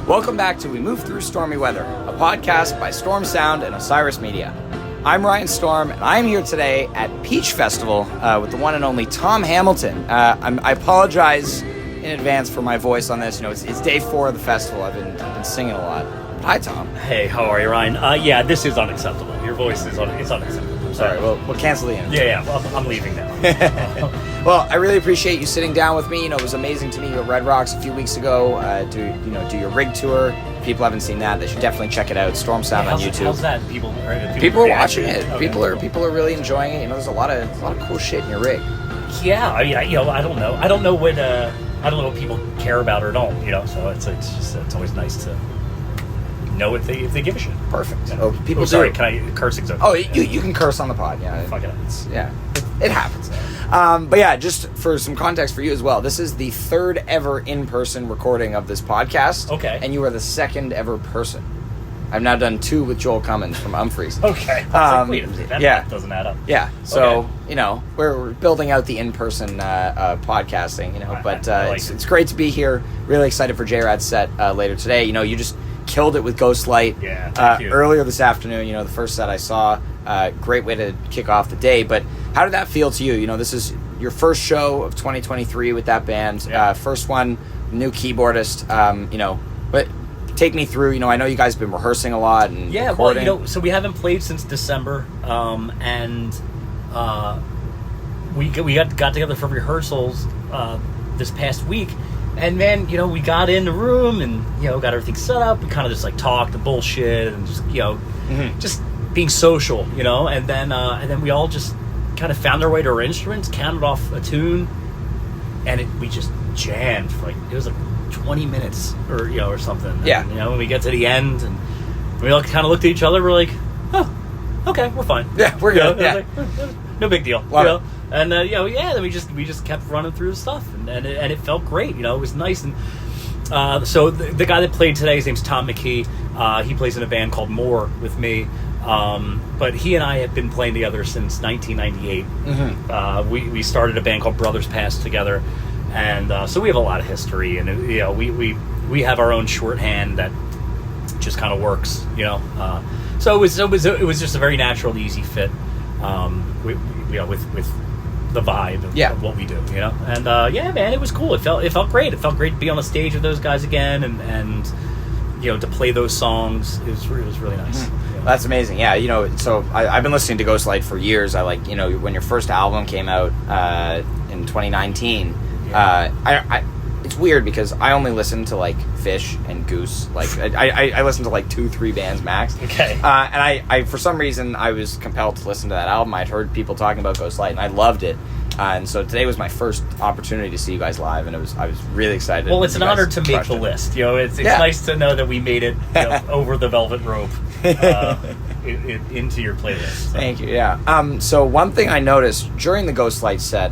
Welcome back to We Move Through Stormy Weather, a podcast by Storm Sound and Osiris Media. I'm Ryan Storm, and I'm here today at Peach Festival with the one and only Tom Hamilton. I apologize in advance for my voice on this. You know, it's day 4 of the festival. I've been singing a lot. Hi, Tom. Hey, how are you, Ryan? Yeah, this is unacceptable. Your voice is unacceptable. Sorry, we'll cancel the interview. Yeah, well, I'm leaving now. Well, I really appreciate you sitting down with me. You know, it was amazing to meet you at Red Rocks a few weeks ago. Do your rig tour. If people haven't seen that, they should definitely check it out. Storm Sound on YouTube. How's that? People are watching it. Okay. People are really enjoying it. You know, there's a lot of cool shit in your rig. Yeah, I mean, I don't know. I don't know what people care about or don't. You know, so it's always nice to know if they give a shit. Perfect. Yeah. Oh, people do. Sorry, can I curse? Oh, you can curse on the pod. Yeah. Fuck it. It happens. But yeah, just for some context for you as well, this is the 3rd ever in-person recording of this podcast. Okay. And you are the 2nd ever person. I've now done 2 with Joel Cummins from Umphreys. Okay. Wait a minute. That doesn't add up. Yeah. So, okay. You know, we're building out the in-person podcasting, you know, but it's great to be here. Really excited for JRAD set later today. You know, you just killed it with Ghost Light. Yeah, thank you. Earlier this afternoon. You know, the first set I saw, great way to kick off the day. But how did that feel to you? You know, this is your first show of 2023 with that band. Yeah. First one, new keyboardist. You know, but take me through. You know, I know you guys have been rehearsing a lot and recording. Well, you know, so we haven't played since December, and we got together for rehearsals this past week. And then, you know, we got in the room and, you know, got everything set up. We kind of just, like, talked and bullshit and just, you know, just being social, you know. And then we all just kind of found our way to our instruments, counted off a tune, and we just jammed for, like, it was, like, 20 minutes or, you know, or something. Yeah. And, you know, when we get to the end and we all kind of looked at each other, we're like, oh, okay, we're fine. Yeah, we're good. Yeah. Like, no big deal. Love you know? it. And then we just kept running through the stuff, and it felt great. You know, it was nice. And so the guy that played today, his name's Tom McKee. He plays in a band called More with me. But he and I have been playing together since 1998. We started a band called Brothers Past together, and so we have a lot of history. And you know, we have our own shorthand that just kind of works. You know, so it was just a very natural, easy fit. With the vibe of what we do, you know, and yeah, man, it was cool. It felt great. It felt great to be on the stage with those guys again, and you know, to play those songs. It was really nice. You know? That's amazing. Yeah, you know, so I've been listening to Ghost Light for years. I like, you know, when your first album came out in 2019. Yeah. It's weird because I only listen to like Fish and Goose. Like I listen to like 2-3 bands max. Okay. And I for some reason I was compelled to listen to that album. I'd heard people talking about Ghost Light and I loved it. And so today was my first opportunity to see you guys live, and I was really excited. Well, it's an honor to make the list. You know, it's nice to know that we made it, you know, over the velvet rope into your playlist. So. Thank you. Yeah. So one thing I noticed during the Ghost Light set,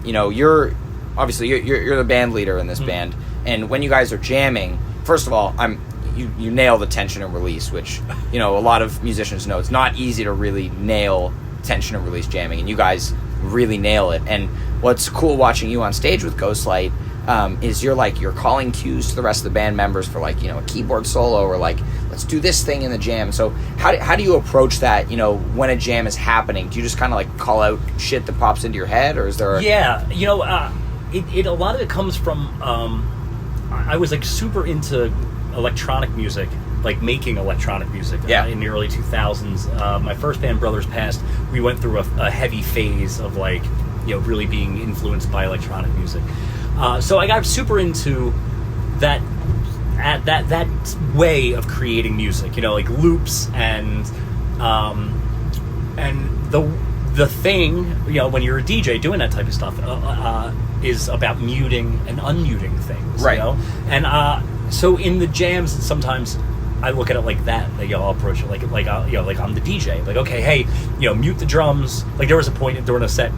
you know, you're the band leader in this band, and when you guys are jamming, first of all, you nail the tension and release, which, you know, a lot of musicians know it's not easy to really nail tension and release jamming, and you guys really nail it. And what's cool watching you on stage with Ghost Light is you're calling cues to the rest of the band members for, like, you know, a keyboard solo or like, let's do this thing in the jam. So how do you approach that, you know, when a jam is happening? Do you just kind of like call out shit that pops into your head, or is there you know, a lot of it comes from I was like super into electronic music, like making electronic music in the early 2000s. My first band, Brothers Past, we went through a heavy phase of, like, you know, really being influenced by electronic music. So I got super into that way of creating music, you know, like loops and the thing, you know, when you're a DJ doing that type of stuff, is about muting and unmuting things, right? You know, and so in the jams, sometimes I look at it like that. Like, I'll approach it like you know, like I'm the DJ. Like, okay, hey, you know, mute the drums. Like, there was a point during a set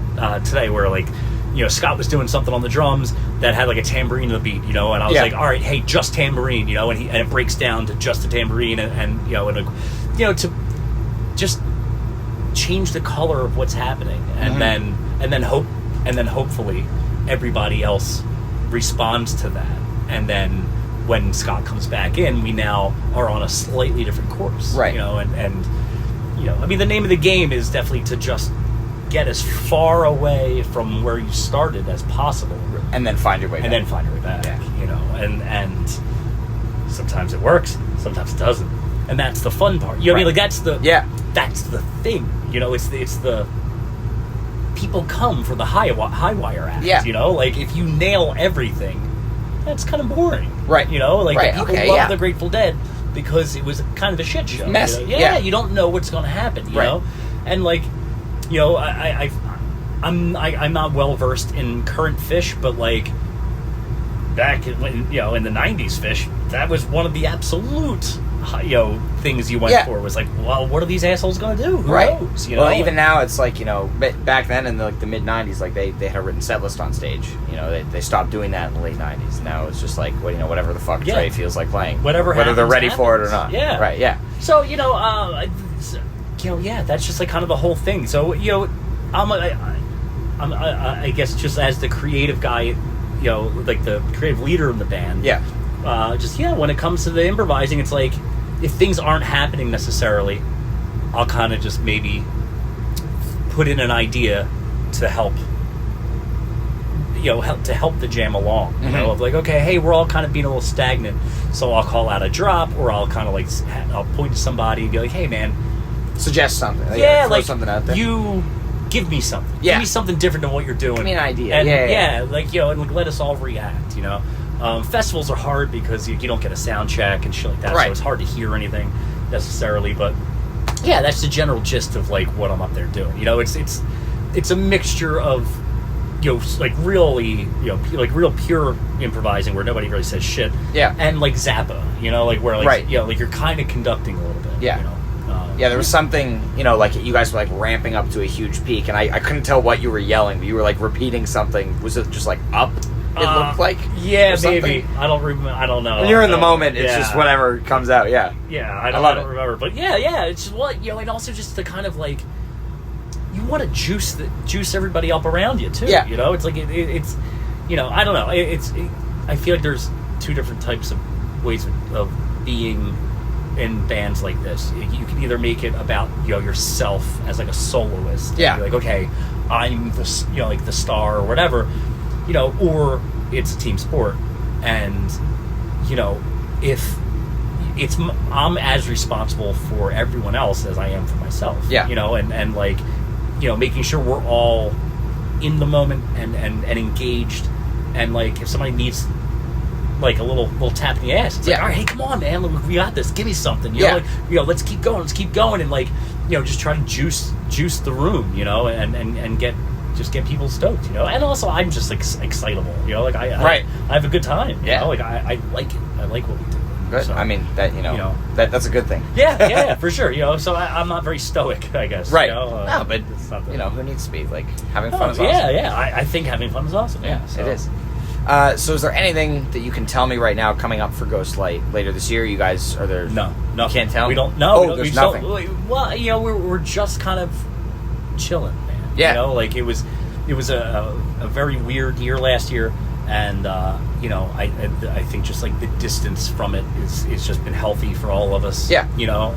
today where, like, you know, Scott was doing something on the drums that had like a tambourine in the beat, you know, and I was like, all right, hey, just tambourine, you know, and it breaks down to just a tambourine, and you know, to just change the color of what's happening, and then hopefully everybody else responds to that, and then when Scott comes back in, we now are on a slightly different course, right? You know, and you know, I mean, the name of the game is definitely to just get as far away from where you started as possible, and then find your way back. Yeah. You know, and sometimes it works, sometimes it doesn't, and that's the fun part. You know what I mean? Like that's the thing. You know, it's the people come for the high wire act. Yeah. You know, like if you nail everything, that's kind of boring. Right. You know, like people love yeah. the Grateful Dead because it was kind of a shit show. Messy. You know? You don't know what's going to happen. You know, and like, you know, I'm not well versed in current Fish, but like back in, you know, in the '90s Fish, that was one of the absolute, you know, things you went for was like, well, what are these assholes going to do? Who knows? You know? Well, even now it's like, you know, back then in the mid '90s, like they had a written set list on stage. You know, they stopped doing that in the late '90s. Now it's just like, well, you know, whatever the fuck Trey feels like playing, whether they're ready for it or not. Yeah, right. Yeah. So you know, that's just like kind of the whole thing. So you know, I guess just as the creative guy, you know, like the creative leader in the band. Yeah. When it comes to the improvising, it's like if things aren't happening necessarily, I'll kind of just maybe put in an idea to help. You know, help the jam along. You know, of like, okay, hey, we're all kind of being a little stagnant, so I'll call out a drop, or I'll kind of like I'll point to somebody and be like, hey, man, suggest something. Throw like something out there. You give me something. Yeah. Give me something different than what you're doing. Give me an idea. And, like, you know, and like, let us all react. You know, festivals are hard because you don't get a sound check and shit like that, so it's hard to hear anything necessarily. But yeah, that's the general gist of like what I'm up there doing. You know, it's a mixture of, you know, like really, you know, like real pure improvising where nobody really says shit. Yeah. And like Zappa, you know, like where like, you know, like you're kind of conducting a little bit. Yeah. You know? There was something, you know, like you guys were like ramping up to a huge peak, and I couldn't tell what you were yelling, but you were like repeating something. Was it just like up? It looked like. Yeah, maybe. I don't remember. I don't know. When you're in the moment, it's just whatever comes out. Yeah. Yeah, I don't remember, but yeah, it's just what, you know, and also just the kind of like. You want to juice everybody up around you too. Yeah. You know, it's like it's, you know, I don't know. I feel like there's two different types of ways of being in bands like this. You can either make it about, you know, yourself as like a soloist. Yeah. Be like, okay, I'm the, you know, like the star or whatever, you know, or it's a team sport, and you know, if I'm as responsible for everyone else as I am for myself. Yeah. You know, and like, you know, making sure we're all in the moment and engaged, and like if somebody needs like a little tap in the ass, it's like, all right, hey, come on, man, look, we got this, give me something, you know, like, you know, let's keep going, and like, you know, just try to juice the room, you know, and get people stoked, you know, and also I'm just like excitable, you know, like I have a good time, you know, like I like it, I like what we do. Good. So, I mean, that, you know that's a good thing. Yeah, for sure. You know, so I'm not very stoic, I guess. Right. You know? No, but it's not you know, who needs to be like having fun is awesome. Yeah. I think having fun is awesome. Yeah, so. It is. So is there anything that you can tell me right now coming up for Ghostlight later this year? You guys are there? No. You can't tell. We don't. No. Oh, there's nothing. Well, you know, we're just kind of chilling, man. Yeah. You know, like it was a very weird year last year. And you know, I think just like the distance from it is just been healthy for all of us. Yeah. You know,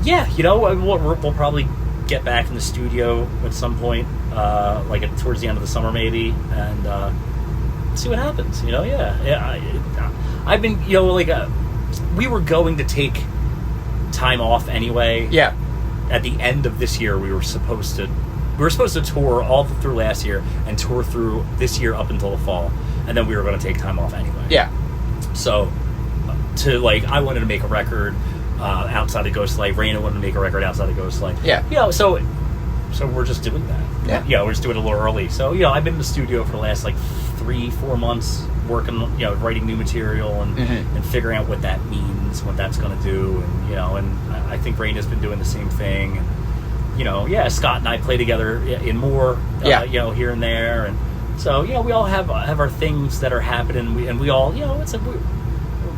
yeah, you know, we'll probably get back in the studio at some point, like towards the end of the summer maybe, and see what happens. You know, I've been, you know, like we were going to take time off anyway. Yeah. At the end of this year, we were supposed to tour all through last year and tour through this year up until the fall, and then we were going to take time off anyway. Yeah. So, I wanted to make a record outside of Ghostlight. Raina wanted to make a record outside of Ghostlight. Yeah. You know, so we're just doing that. Yeah. Yeah, we're just doing it a little early. So, you know, I've been in the studio for the last 3-4 months working, you know, writing new material and figuring out what that means, what that's going to do, and you know, and I think Raina's been doing the same thing. And, you know, Scott and I play together in more, you know, here and there, and so, you know, we all have our things that are happening, and we all, you know, it's like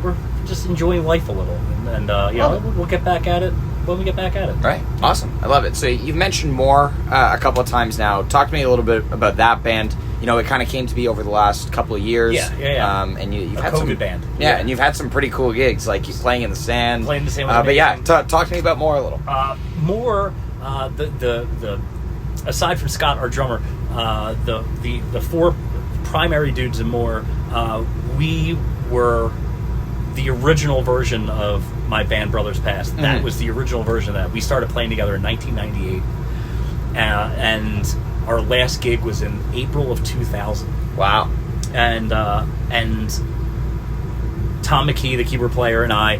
we're just enjoying life a little, and you know, we'll get back at it when we get back at it. Right. Awesome. I love it. So you've mentioned More a couple of times now. Talk to me a little bit about that band. it kind of came to be over the last couple of years. Yeah. And you've a had COVID some band. Yeah, and you've had some pretty cool gigs, like you playing in the sand. Playing in the sand. But yeah, talk to me about more a little. The aside from Scott, our drummer, the four primary dudes and more, we were the original version of my band Brothers Past. That was the original version of that. We started playing together in 1998, and our last gig was in April of 2000. Wow. And Tom McKee, the keyboard player, and I,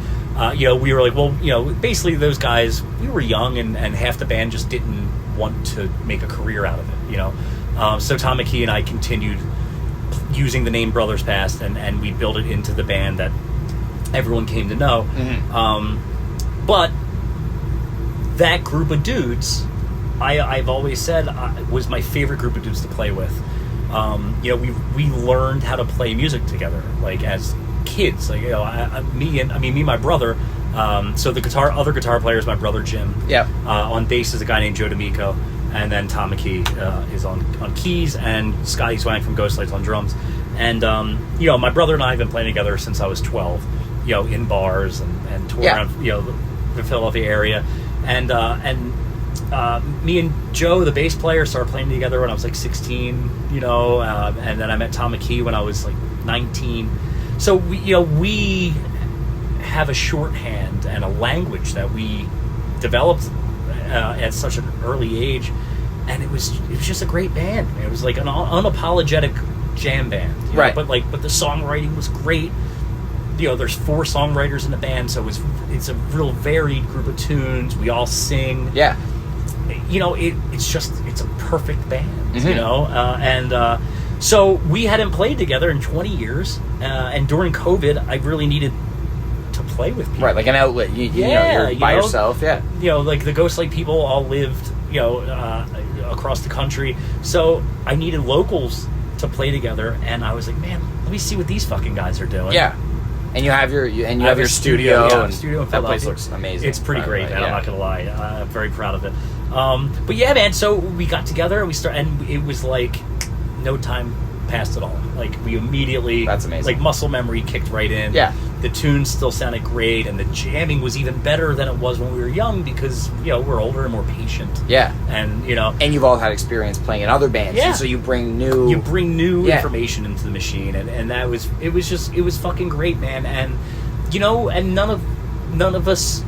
we were like, well, basically those guys, we were young, and half the band just didn't want to make a career out of it, so Tom McKee and I continued using the name Brothers Past, and we built it into the band that everyone came to know. But that group of dudes, I've always said, was my favorite group of dudes to play with. We learned how to play music together, like as kids. Like me and my brother. So the other guitar player is my brother Jim. Yeah. On bass is a guy named Joe D'Amico, and then Tom McKee is on keys, and Scotty Swang from Ghostlights on drums. And my brother and I have been playing together since I was 12. In bars and tour around the Philadelphia area, and me and Joe, the bass player, started playing together when I was like 16. And then I met Tom McKee when I was like 19. So we have a shorthand and a language that we developed at such an early age, and it was just a great band. It was like an unapologetic jam band, right? But the songwriting was great. There's 4 songwriters in the band, so it's a real varied group of tunes. We all sing. Yeah. It's a perfect band. So we hadn't played together in 20 years, and during COVID, I really needed to play with people. Right, like an outlet. You're by yourself. Yeah. Like the Ghostlight people all lived, across the country, so I needed locals to play together, and I was like, man, let me see what these fucking guys are doing. Yeah. And you have your studio. Yeah, studio in that place Philadelphia. looks amazing. It's pretty great, man. Yeah. I'm not gonna lie. I'm very proud of it. But yeah, man. So we got together and and it was like no time passed at all. Like we immediately, that's amazing. Like muscle memory kicked right in. Yeah. The tunes still sounded great, and the jamming was even better than it was when we were young because we're older and more patient. Yeah. And and you've all had experience playing in other bands. Yeah. So you bring new information into the machine, and that was it was fucking great, man. And and none of us,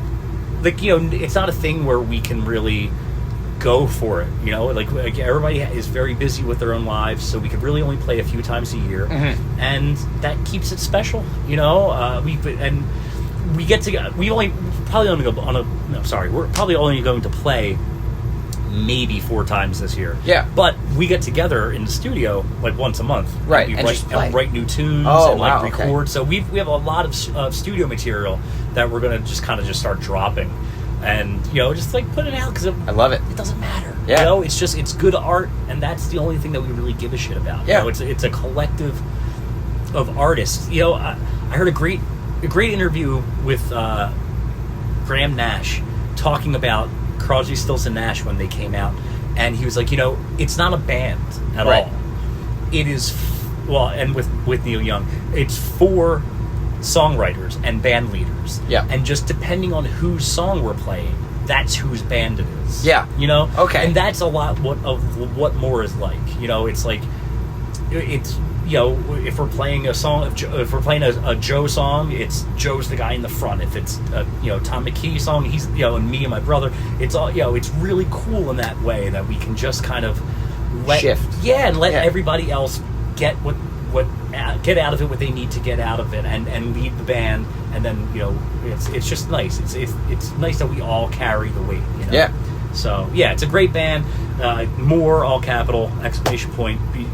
like, it's not a thing where we can really go for it, like everybody is very busy with their own lives, so we could really only play a few times a year, and that keeps it special. We get together. We're probably only going to play maybe 4 times this year. Yeah. But we get together in the studio like once a month. Right. We and write new tunes and record. Okay. So we have a lot of studio material that we're going to just start dropping. And, just like put it out because I love it. It doesn't matter. Yeah. It's good art, and that's the only thing that we really give a shit about. Yeah. It's a collective of artists. I heard a great interview with Graham Nash talking about Crosby, Stills and Nash when they came out, and he was like, it's not a band at all. It is, and with Neil Young, it's 4 songwriters and band leaders. Yeah. And just depending on whose song we're playing, that's whose band it is. Yeah. Okay. And that's a lot of what more is like. It's like, it's, if we're playing a song, if we're playing a Joe song, it's Joe's the guy in the front. If it's a Tom McKee song, he's and me and my brother. It's all it's really cool in that way that we can just kind of shift. Yeah, and let everybody else get get out of it what they need to get out of it, and lead the band, and then it's just nice. It's nice that we all carry the weight. Yeah. So yeah, it's a great band. More all capital !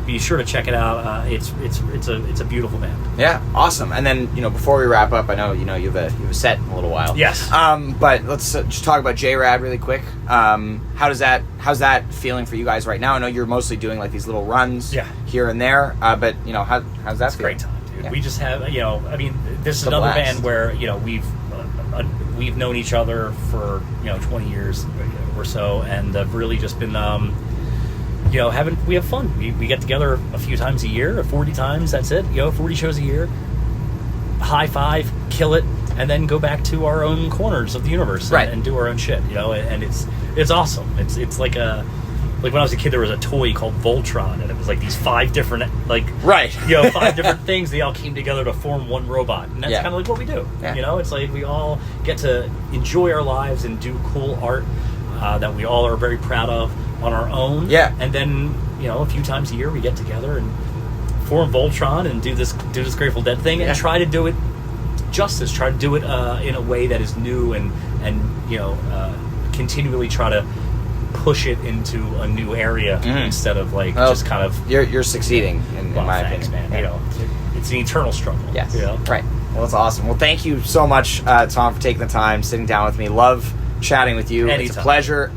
Be sure to check it out. It's a beautiful band. Yeah, awesome. And then before we wrap up, I know you have a set in a little while. Yes. But let's just talk about JRAD really quick. How's that feeling for you guys right now? I know you're mostly doing like these little runs here and there. But how's that? It's a great time, dude. Yeah. We just have this is another band where we've known each other for 20 years or so, and have really just been we have fun. We get together a few times a year, 40 times. That's it. 40 shows a year. High five, kill it, and then go back to our own corners of the universe and do our own shit. And it's awesome. It's like when I was a kid, there was a toy called Voltron, and it was like these 5 different 5 different things. They all came together to form one robot, and that's kind of like what we do. Yeah. It's like we all get to enjoy our lives and do cool art that we all are very proud of on our own. Yeah. And then a few times a year we get together and form Voltron and do this Grateful Dead thing and try to do it justice. Try to do it in a way that is new and continually try to push it into a new area instead of just kind of... You're succeeding, in my opinion. Man. Yeah. It's an eternal struggle. Yes. Right. Well, that's awesome. Well, thank you so much, Tom, for taking the time, sitting down with me. Love chatting with you. Anytime. It's a pleasure.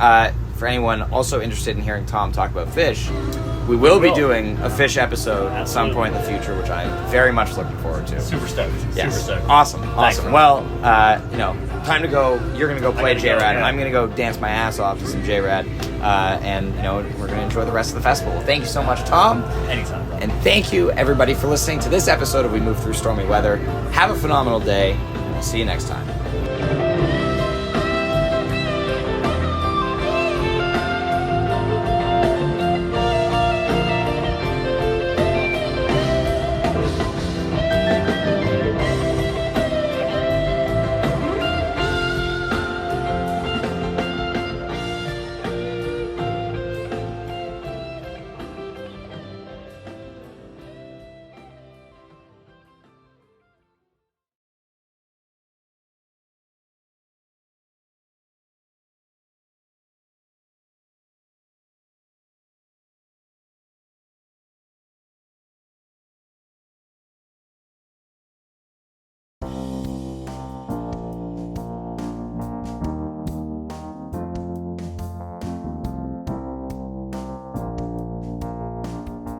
For anyone also interested in hearing Tom talk about fish, we will be doing a fish episode at some point in the future, which I'm very much looking forward to. Super stoked. Yes. Super stoked. Awesome. Thanks, Well, time to go. You're going to go play JRAD, and I'm going to go dance my ass off to some JRAD, and we're going to enjoy the rest of the festival. Well, thank you so much, Tom. Anytime, brother. And thank you, everybody, for listening to this episode of We Move Through Stormy Weather. Have a phenomenal day, and we'll see you next time.